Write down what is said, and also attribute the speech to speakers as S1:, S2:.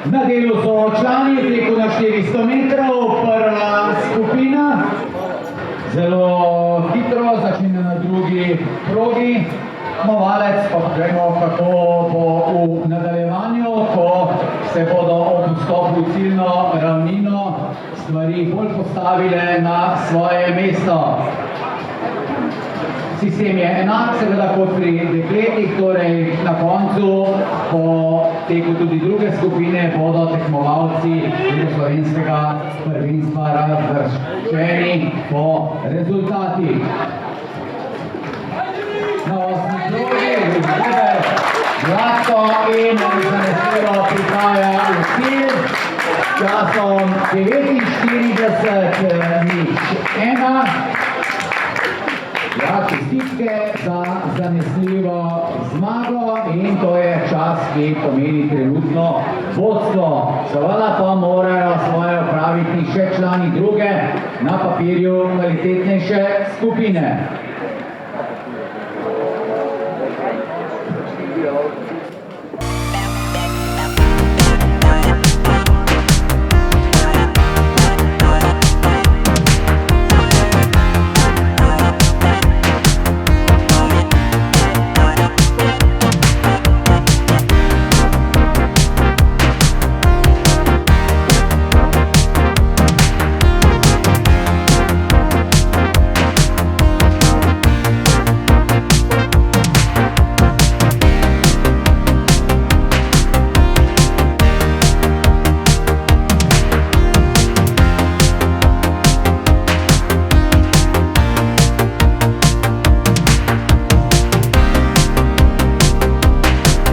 S1: Na delu so člani teku na 400 metrov, prva skupina. Zelo hitro začne na drugi progi. Movalec pa gremo, kako bo v nadaljevanju, ko se bodo ob vstopu v ciljno ravnino stvari bolj postavile na svoje mesto. Sistem je enak, seveda kot pri dekletih, torej na koncu po teku tudi druge skupine bodo tekmovalci slovenskega prvenstva razvrščeni po rezultatih. Na 8. progi gladko in zanesljivo prihaja v cilj s časom 49:01. Ja, čestitke za zanesljivo zmago in to je čas, ki pomeni trenutno vodstvo. Seveda pa morajo svoje opraviti še člani druge, na papirju kvalitetnejše skupine.